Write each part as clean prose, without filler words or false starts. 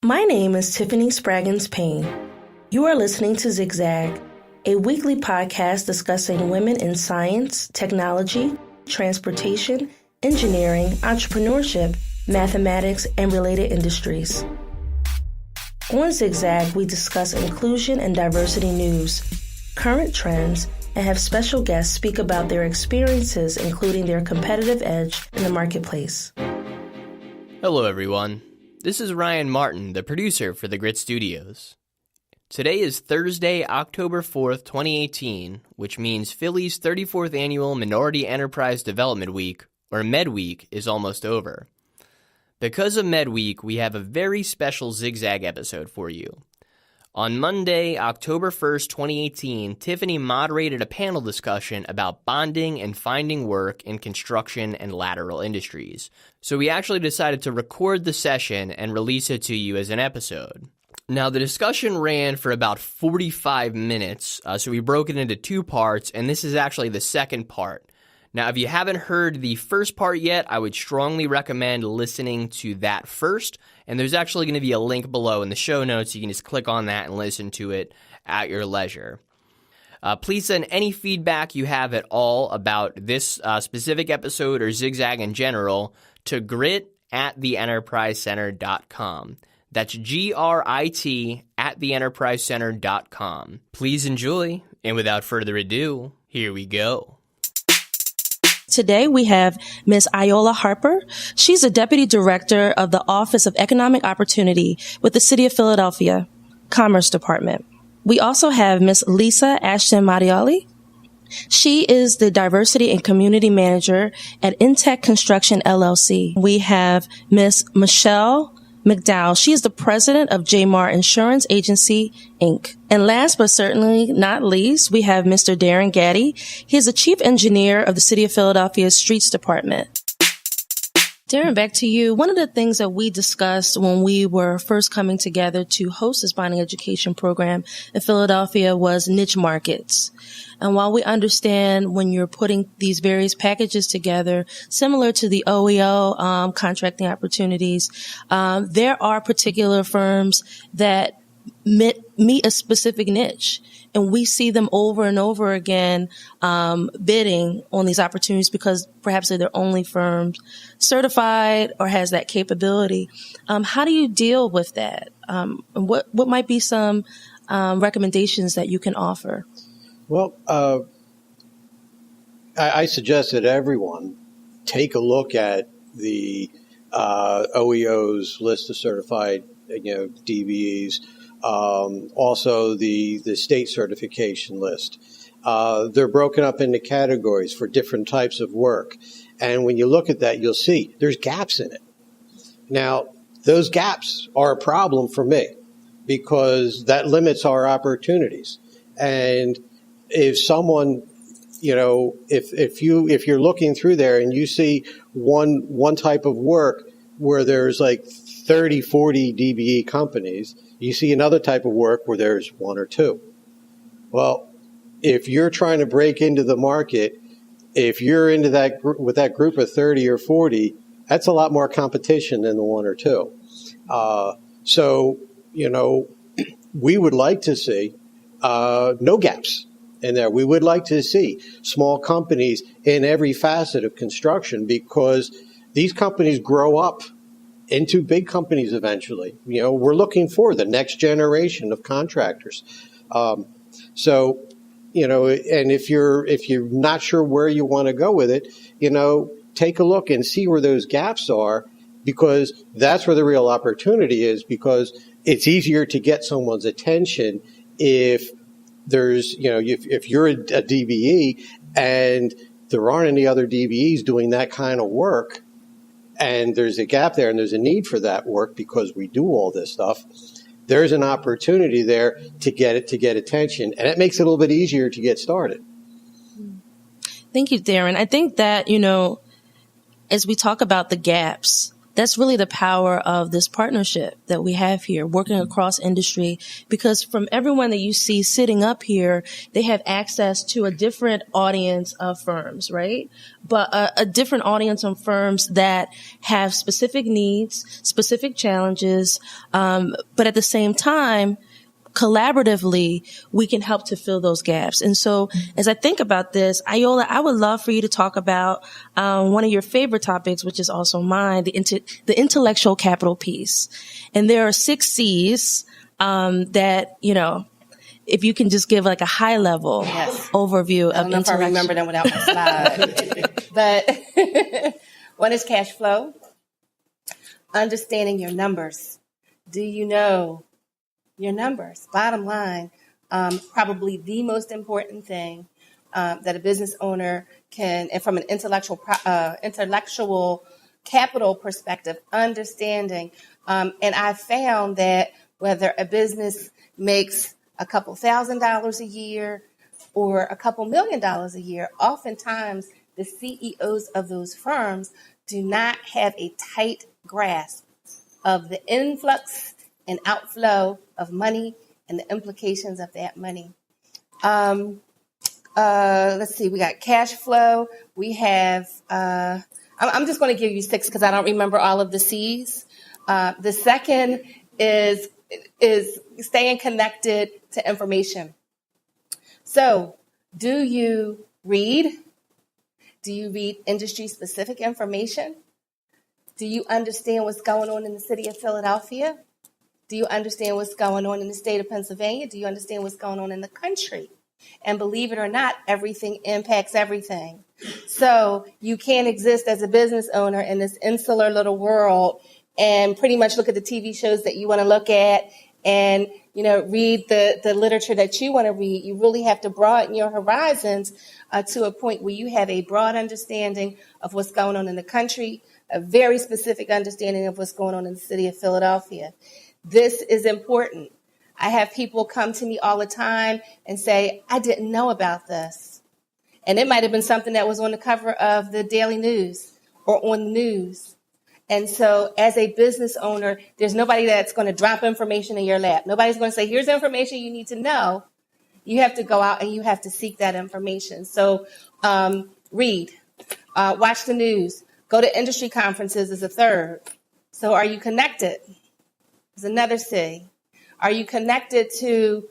My name is Tiffany Spraggins-Payne. You are listening to Zig Zag, a weekly podcast discussing women in science, technology, transportation, engineering, entrepreneurship, mathematics, and related industries. On Zig Zag, we discuss inclusion and diversity news, current trends, and have special guests speak about their experiences, including their competitive edge in the marketplace. Hello, everyone. This is Ryan Martin, the producer for the Grit Studios. Today is Thursday, October 4th, 2018, which means Philly's 34th Annual Minority Enterprise Development Week, or Med Week, is almost over. Because of Med Week, we have a very special Zig Zag episode for you. On Monday, October 1st, 2018, Tiffany moderated a panel discussion about bonding and finding work in construction and lateral industries. So we actually decided to record the session and release it to you as an episode. Now, the discussion ran for about 45 minutes, so we broke it into two parts, and this is actually the second part. Now, if you haven't heard the first part yet, I would strongly recommend listening to that first. And there's actually going to be a link below in the show notes. You can just click on that and listen to it at your leisure. Please send any feedback you have at all about this specific episode or Zig Zag in general to grit@theenterprisecenter.com. That's GRIT@theenterprisecenter.com. Please enjoy. And without further ado, here we go. Today we have Ms. Iola Harper. She's a Deputy Director of the Office of Economic Opportunity with the City of Philadelphia Commerce Department. We also have Ms. Lisa Ashton Mattioli. She is the Diversity and Community Manager at Intech Construction, LLC. We have Ms. Michelle McDowell. She is the president of JMAR Insurance Agency, Inc. And last but certainly not least, we have Mr. Darin Gatti. He is the chief engineer of the City of Philadelphia's Streets Department. Darin, back to you. One of the things that we discussed when we were first coming together to host this bonding education program in Philadelphia was niche markets. And while we understand when you're putting these various packages together, similar to the OEO contracting opportunities, there are particular firms that meet a specific niche. And we see them over and over again bidding on these opportunities because perhaps they're the only firms certified or has that capability. How do you deal with that? What might be some recommendations that you can offer? Well, I suggest that everyone take a look at the OEO's list of certified, DBEs. Also the state certification list. They're broken up into categories for different types of work. And when you look at that, you'll see there's gaps in it. Now, those gaps are a problem for me because that limits our opportunities. And if someone, if you're looking through there and you see one type of work where there's like 30, 40 DBE companies, you see another type of work where there's one or two. Well, if you're trying to break into the market, if you're into that with that group of 30 or 40, that's a lot more competition than the one or two. So, we would like to see no gaps in there. We would like to see small companies in every facet of construction because these companies grow up into big companies eventually. We're looking for the next generation of contractors. And if you're not sure where you want to go with it, take a look and see where those gaps are, because that's where the real opportunity is, because it's easier to get someone's attention if there's, if you're a DBE and there aren't any other DBEs doing that kind of work, and there's a gap there and there's a need for that work because we do all this stuff, there's an opportunity there to get attention. And it makes it a little bit easier to get started. Thank you, Darin. I think that, as we talk about the gaps, that's really the power of this partnership that we have here, working across industry, because from everyone that you see sitting up here, they have access to a different audience of firms, right? But a different audience of firms that have specific needs, specific challenges, but at the same time, collaboratively, we can help to fill those gaps. And so as I think about this, Iola, I would love for you to talk about one of your favorite topics, which is also mine, the intellectual capital piece. And there are 6 C's that, you know, if you can just give like a high level overview I don't know if I remember them without my slide. But one is cash flow, understanding your numbers. Do you know your numbers? Bottom line, probably the most important thing that a business owner can, and from an intellectual capital perspective, understanding. And I found that whether a business makes a couple $1,000s a year or a couple $1 million a year, oftentimes the CEOs of those firms do not have a tight grasp of the influx and outflow of money and the implications of that money. Let's see, we got cash flow. We have, I'm just going to give you 6 because I don't remember all of the C's. The second is staying connected to information. So do you read? Do you read industry-specific information? Do you understand what's going on in the city of Philadelphia? Do you understand what's going on in the state of Pennsylvania? Do you understand what's going on in the country? And believe it or not, everything impacts everything. So you can't exist as a business owner in this insular little world and pretty much look at the TV shows that you want to look at and, you know, read the literature that you want to read. You really have to broaden your horizons to a point where you have a broad understanding of what's going on in the country, a very specific understanding of what's going on in the city of Philadelphia. This is important. I have people come to me all the time and say, I didn't know about this. And it might have been something that was on the cover of the Daily News or on the news. And so as a business owner, there's nobody that's going to drop information in your lap. Nobody's going to say, here's information you need to know. You have to go out and you have to seek that information. So read, watch the news, go to industry conferences is a third. So are you connected? Is another C. Are you connected to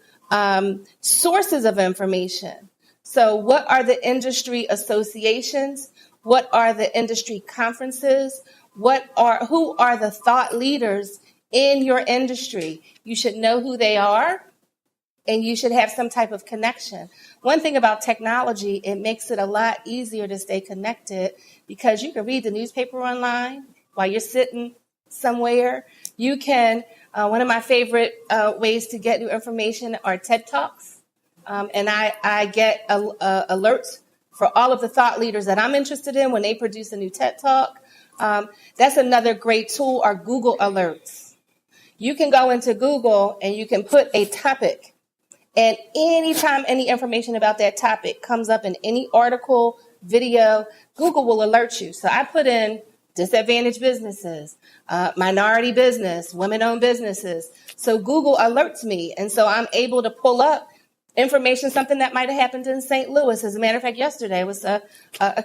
sources of information? So what are the industry associations? What are the industry conferences? Who are the thought leaders in your industry? You should know who they are, and you should have some type of connection. One thing about technology, it makes it a lot easier to stay connected because you can read the newspaper online while you're sitting somewhere. You can, one of my favorite ways to get new information are TED Talks. And I get alerts for all of the thought leaders that I'm interested in when they produce a new TED Talk. That's another great tool are Google Alerts. You can go into Google and you can put a topic. And anytime any information about that topic comes up in any article, video, Google will alert you. So I put in disadvantaged businesses, minority business, women-owned businesses. So Google alerts me. And so I'm able to pull up information, something that might have happened in St. Louis. As a matter of fact, yesterday was a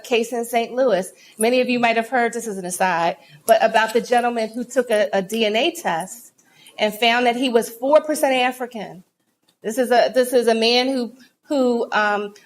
case in St. Louis. Many of you might have heard, this is an aside, but about the gentleman who took a DNA test and found that he was 4% African. This is a man who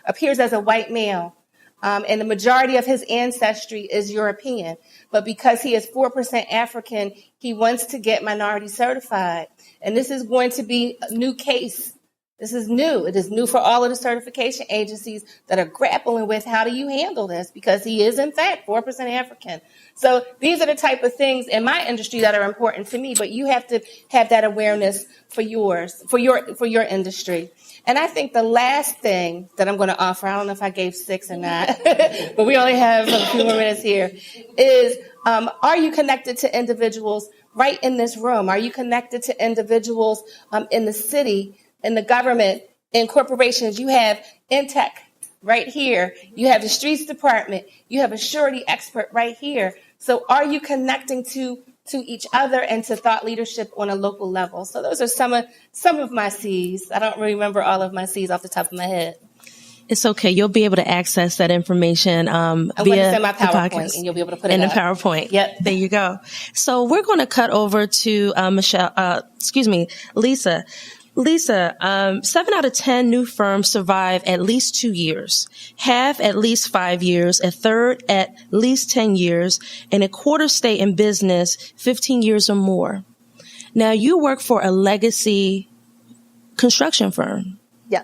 appears as a white male. And the majority of his ancestry is European. But because he is 4% African, he wants to get minority certified. And this is going to be a new case. This is new. It is new for all of the certification agencies that are grappling with how do you handle this because he is, in fact, 4% African. So these are the type of things in my industry that are important to me, but you have to have that awareness for yours, for your industry. And I think the last thing that I'm going to offer, I don't know if I gave 6 or not, but we only have a few more minutes here, is are you connected to individuals right in this room? Are you connected to individuals in the city, in the government, in corporations? You have Intech right here. You have the streets department. You have a surety expert right here. So are you connecting to each other and to thought leadership on a local level? So those are some of my C's. I don't remember all of my C's off the top of my head. It's okay. You'll be able to access that information I'm via going to send my the PowerPoint, podcast and you'll be able to put it in the up. PowerPoint. Yep. There you go. So we're going to cut over to Lisa. Lisa, 7 out of 10 new firms survive at least 2 years, half at least 5 years, a third at least 10 years, and a quarter stay in business 15 years or more. Now, you work for a legacy construction firm. Yeah.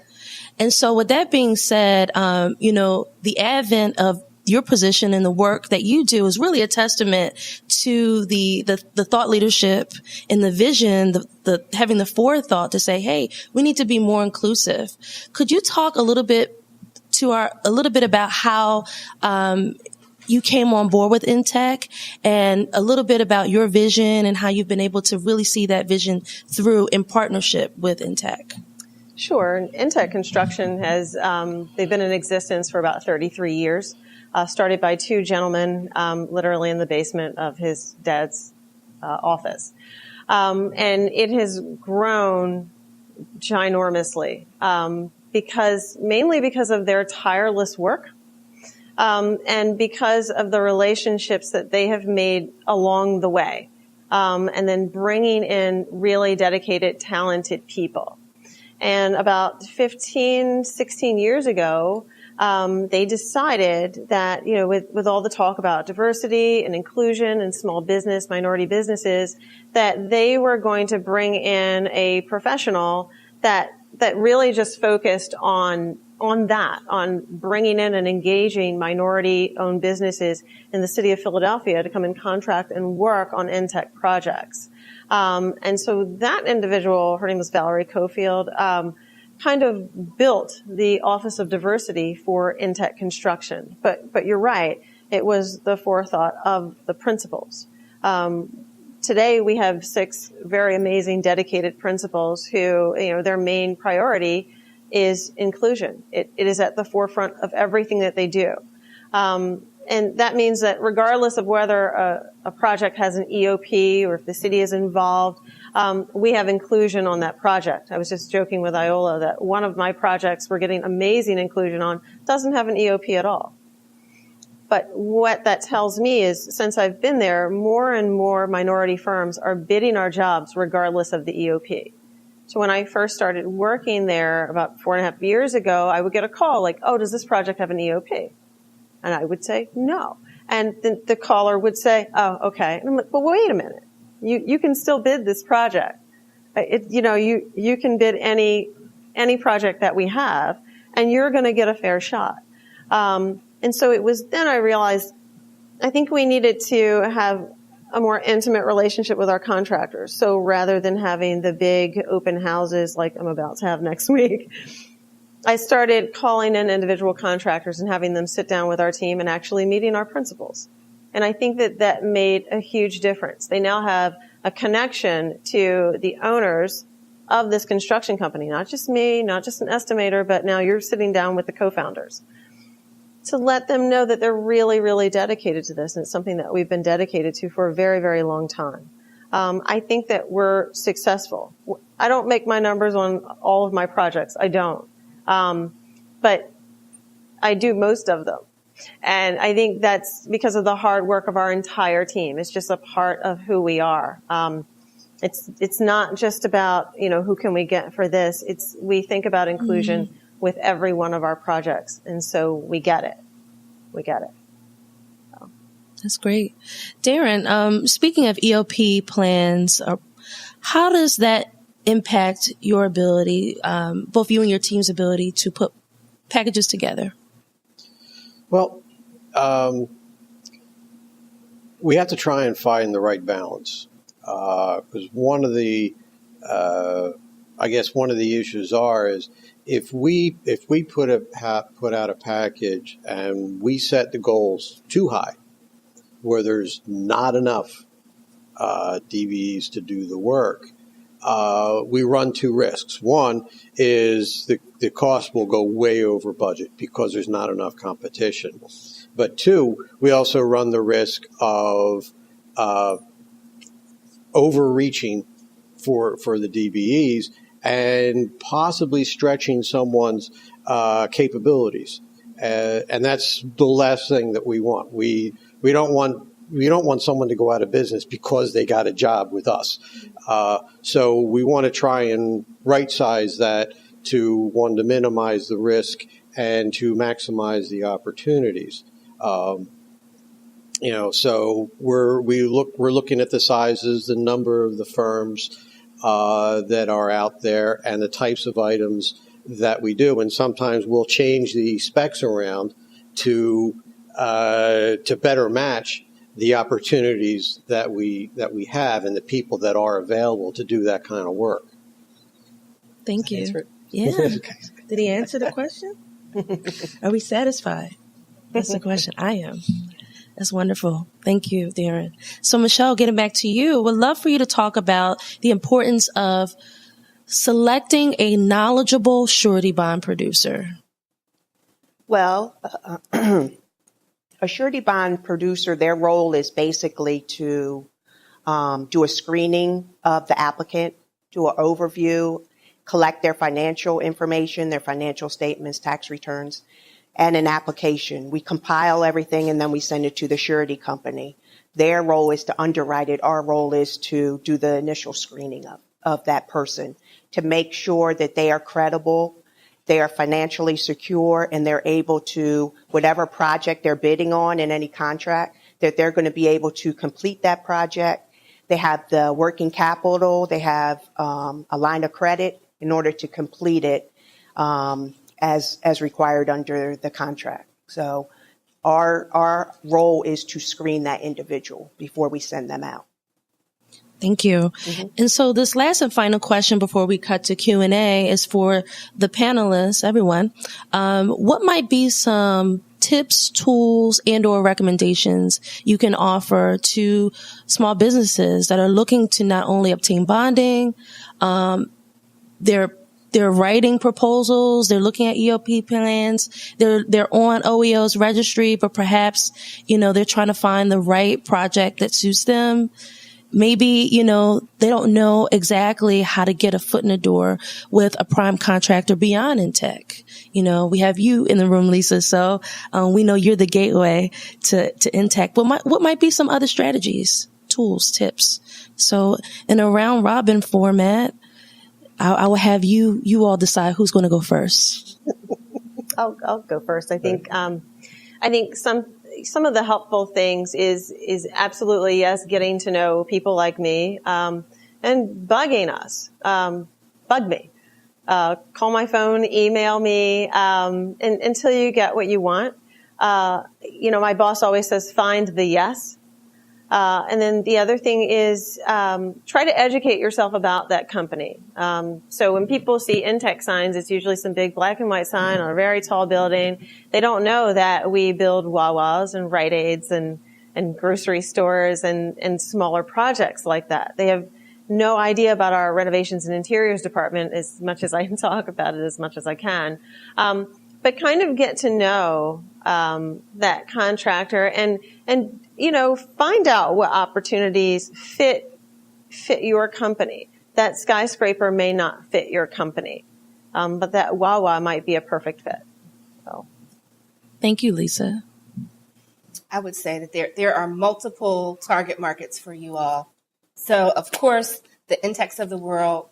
And so with that being said, the advent of your position and the work that you do is really a testament to the thought leadership and the vision, the having the forethought to say, hey, we need to be more inclusive. Could you talk a little bit about how you came on board with Intech and a little bit about your vision and how you've been able to really see that vision through in partnership with Intech? Sure. Intech Construction they've been in existence for about 33 years, started by two gentlemen, literally in the basement of his dad's office. And it has grown ginormously, mainly because of their tireless work, and because of the relationships that they have made along the way, and then bringing in really dedicated, talented people. And about 15, 16 years ago, they decided that, with all the talk about diversity and inclusion and small business, minority businesses, that they were going to bring in a professional that really just focused on bringing in and engaging minority-owned businesses in the city of Philadelphia to come and contract and work on Intech projects. And so that individual, her name was Valerie Cofield, kind of built the Office of Diversity for Intech Construction. But you're right, it was the forethought of the principals. Today we have 6 very amazing, dedicated principals who, their main priority is inclusion. It is at the forefront of everything that they do. And that means that regardless of whether a project has an EOP or if the city is involved, we have inclusion on that project. I was just joking with Iola that one of my projects we're getting amazing inclusion on doesn't have an EOP at all. But what that tells me is, since I've been there, more and more minority firms are bidding our jobs regardless of the EOP. So when I first started working there about 4.5 years ago, I would get a call like, oh, does this project have an EOP? And I would say, no. And then the caller would say, oh, okay. And I'm like, but wait a minute. You can still bid this project. You can bid any project that we have, and you're going to get a fair shot. And so it was then I realized I think we needed to have a more intimate relationship with our contractors. So rather than having the big open houses like I'm about to have next week, I started calling in individual contractors and having them sit down with our team and actually meeting our principals. And I think that made a huge difference. They now have a connection to the owners of this construction company, not just me, not just an estimator, but now you're sitting down with the co-founders to let them know that they're really, really dedicated to this. And it's something that we've been dedicated to for a very, very long time. I think that we're successful. I don't make my numbers on all of my projects. I don't. But I do most of them. And I think that's because of the hard work of our entire team. It's just a part of who we are. It's not just about, who can we get for this. We think about inclusion with every one of our projects. And so we get it. So. That's great. Darin, speaking of EOP plans, how does that impact your ability, both you and your team's ability to put packages together? Well, we have to try and find the right balance, because one of the issues is if we put out a package and we set the goals too high, where there's not enough DVEs to do the work, we run 2 risks. One is the cost will go way over budget because there's not enough competition. But two, we also run the risk of overreaching for the DBEs and possibly stretching someone's capabilities. And that's the last thing that we want. We don't want someone to go out of business because they got a job with us. So we want to try and right-size that to minimize the risk and to maximize the opportunities. So we're looking at the sizes, the number of the firms that are out there, and the types of items that we do. And sometimes we'll change the specs around to better match the opportunities that we have and the people that are available to do that kind of work. Thank you. Yeah. Did he answer the question? Are we satisfied? That's the question. I am. That's wonderful. Thank you, Darin. So, Michelle, getting back to you, would love for you to talk about the importance of selecting a knowledgeable surety bond producer. Well, a surety bond producer, their role is basically to do a screening of the applicant, do an overview, collect their financial information, their financial statements, tax returns, and an application. We compile everything and then we send it to the surety company. Their role is to underwrite it. Our role is to do the initial screening of that person to make sure that they are credible, they are financially secure, and they're able to, whatever project they're bidding on in any contract, that they're going to be able to complete that project. They have the working capital, they have a line of credit in order to complete it as required under the contract. So our role is to screen that individual before we send them out. Thank you. Mm-hmm. And so this last and final question before we cut to Q&A is for the panelists, everyone. What might be some tips, tools, and or recommendations you can offer to small businesses that are looking to not only obtain bonding, they're writing proposals, they're looking at EOP plans, they're on OEO's registry, but perhaps, they're trying to find the right project that suits them. Maybe, they don't know exactly how to get a foot in the door with a prime contractor beyond Intech. We have you in the room, Lisa, so we know you're the gateway to Intech. But what might be some other strategies, tools, tips? So in a round robin format, I will have you all decide who's going to go first. I'll go first. I think some of the helpful things is absolutely, yes, getting to know people like me, and bugging us. Bug me. Call my phone, email me, and until you get what you want. My boss always says, find the yes. And then the other thing is, try to educate yourself about that company. So when people see Intech signs, it's usually some big black and white sign on a very tall building. They don't know that we build Wawas and Rite Aids and grocery stores and smaller projects like that. They have no idea about our renovations and interiors department as much as I can talk about it as much as I can. But kind of get to know, that contractor and find out what opportunities fit your company. That skyscraper may not fit your company, but that Wawa might be a perfect fit. So, thank you, Lisa. I would say that there are multiple target markets for you all. So, of course, the Intechs of the world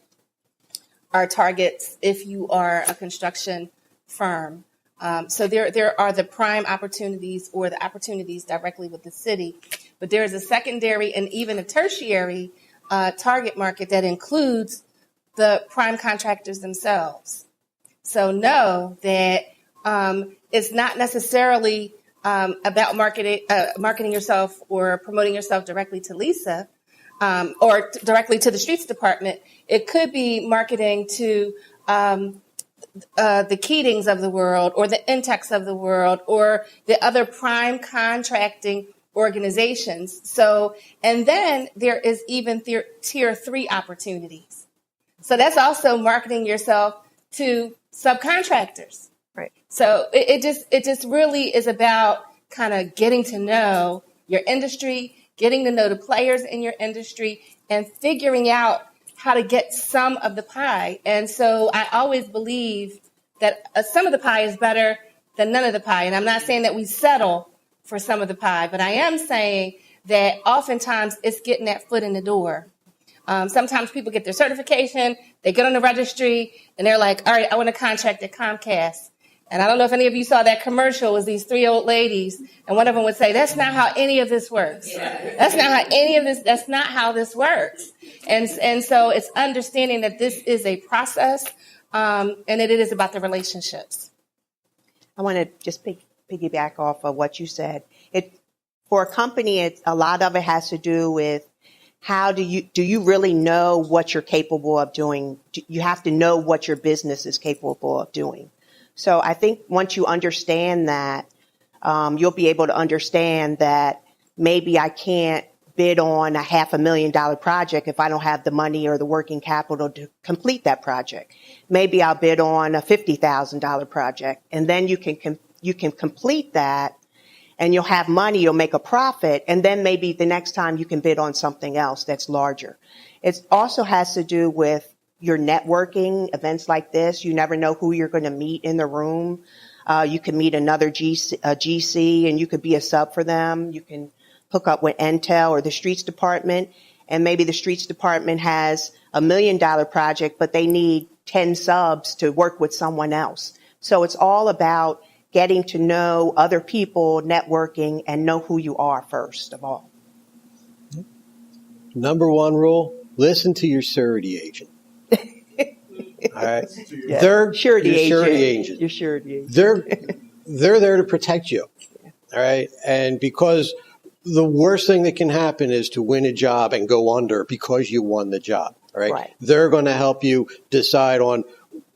are targets if you are a construction firm. So there are the prime opportunities or the opportunities directly with the city, but there is a secondary and even a tertiary target market that includes the prime contractors themselves. So know that it's not necessarily about marketing yourself or promoting yourself directly to Lisa or directly to the streets department. It could be marketing to the Keatings of the world or the Intechs of the world or the other prime contracting organizations. So, and then there is even tier 3 opportunities. So that's also marketing yourself to subcontractors. Right. So it just really is about kind of getting to know your industry, getting to know the players in your industry, and figuring out how to get some of the pie. And so I always believe that some of the pie is better than none of the pie. And I'm not saying that we settle for some of the pie, but I am saying that oftentimes it's getting that foot in the door. Sometimes people get their certification, they get on the registry, and they're like, all right, I want a contract at Comcast. And I don't know if any of you saw that commercial. It was these three old ladies, and one of them would say, that's not how any of this works. That's not how this works. And so it's understanding that this is a process, and that it is about the relationships. I want to just piggyback off of what you said. For a company, a lot of it has to do with how do you really know what you're capable of doing? You have to know what your business is capable of doing. So I think once you understand that, you'll be able to understand that maybe I can't bid on a $500,000 project if I don't have the money or the working capital to complete that project. Maybe I'll bid on a $50,000 project, and then you can complete that, and you'll have money, you'll make a profit, and then maybe the next time you can bid on something else that's larger. It also has to do with your networking, events like this. You never know who you're going to meet in the room. You can meet another GC, and you could be a sub for them. You can hook up with Intel or the streets department, and maybe the streets department has $1 million project, but they need 10 subs to work with someone else. So it's all about getting to know other people, networking, and know who you are first of all. Number one rule, listen to your surety agent. All right. Yeah. They're surety your surety agent. agent. Your surety agent. They're there to protect you. All right. And because the worst thing that can happen is to win a job and go under because you won the job. All right. Right. They're going to help you decide on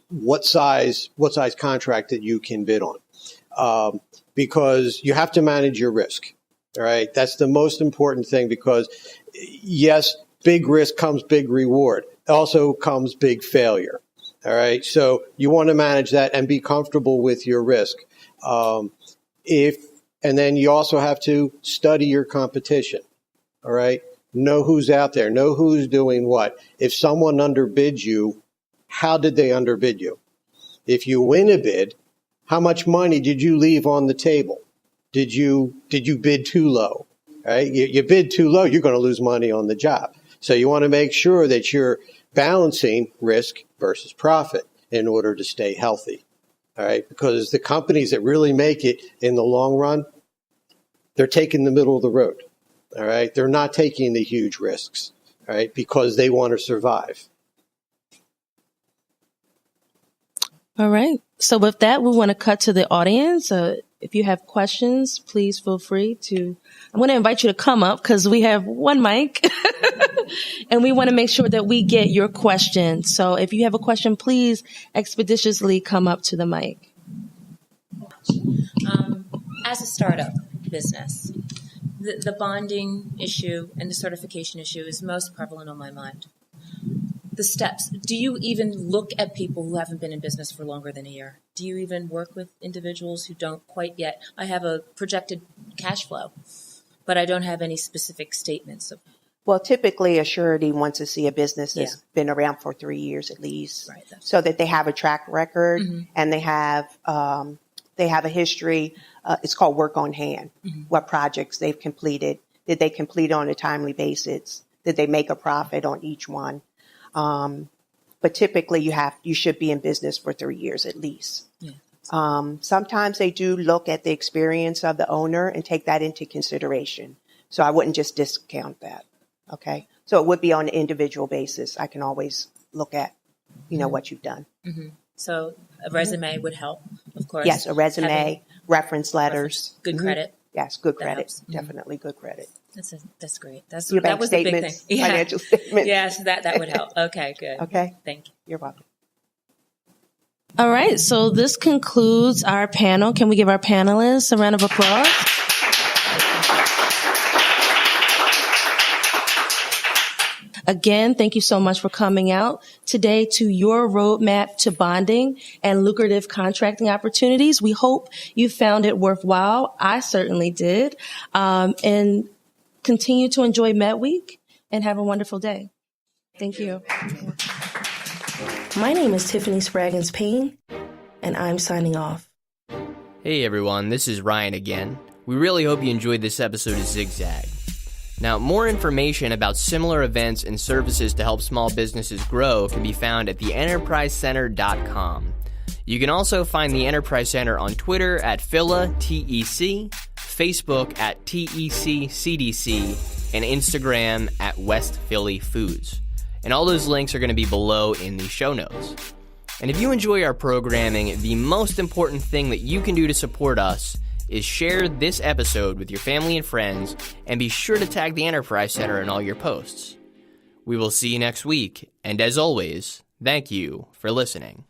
what size contract that you can bid on. Because you have to manage your risk. All right. That's the most important thing, because yes, big risk comes big reward. Also comes big failure. All right. So you want to manage that and be comfortable with your risk. And then you also have to study your competition. All right. Know who's out there. Know who's doing what. If someone underbids you, how did they underbid you? If you win a bid, how much money did you leave on the table? Did you bid too low? Right? You bid too low, you're going to lose money on the job. So you want to make sure that you're balancing risk versus profit in order to stay healthy. All right? Because the companies that really make it in the long run, they're taking the middle of the road. All right? They're not taking the huge risks. All right? Because they want to survive. All right. So with that, we want to cut to the audience. If you have questions, please feel free to. I'm going to invite you to come up because we have one mic and we want to make sure that we get your question. So if you have a question, please expeditiously come up to the mic. As a startup business, the bonding issue and the certification issue is most prevalent on my mind. The steps. Do you even look at people who haven't been in business for longer than a year? Do you even work with individuals who don't quite yet? I have a projected cash flow, but I don't have any specific statements. Well, typically a surety wants to see a business that's been around for 3 years at least, Right, so that they have a track record and they have a history. It's called work on hand. What projects they've completed? Did they complete on a timely basis? Did they make a profit on each one? But typically you should be in business for 3 years at least. Yeah. Sometimes they do look at the experience of the owner and take that into consideration. So I wouldn't just discount that. Okay. So it would be on an individual basis. I can always look at, what you've done. So a resume would help, of course. Yes. A resume, reference letters, good credit. Yes. Good credit. Helps. Definitely good credit. That's great. Your that bank was the big thing. statements, financial statements. Yes, that would help. Okay, good. Okay. Thank you. You're welcome. All right. So this concludes our panel. Can we give our panelists a round of applause? Again, thank you so much for coming out today to your roadmap to bonding and lucrative contracting opportunities. We hope you found it worthwhile. I certainly did. And continue to enjoy Met Week and have a wonderful day. Thank you. My name is Tiffany Spraggins-Payne, and I'm signing off. Hey everyone, this is Ryan again. We really hope you enjoyed this episode of Zig Zag. Now, more information about similar events and services to help small businesses grow can be found at theenterprisecenter.com. You can also find the Enterprise Center on Twitter at PhilaTEC, Facebook at TECCDC, and Instagram at West Philly Foods. And all those links are going to be below in the show notes. And if you enjoy our programming, the most important thing that you can do to support us is share this episode with your family and friends, and be sure to tag the Enterprise Center in all your posts. We will see you next week, and as always, thank you for listening.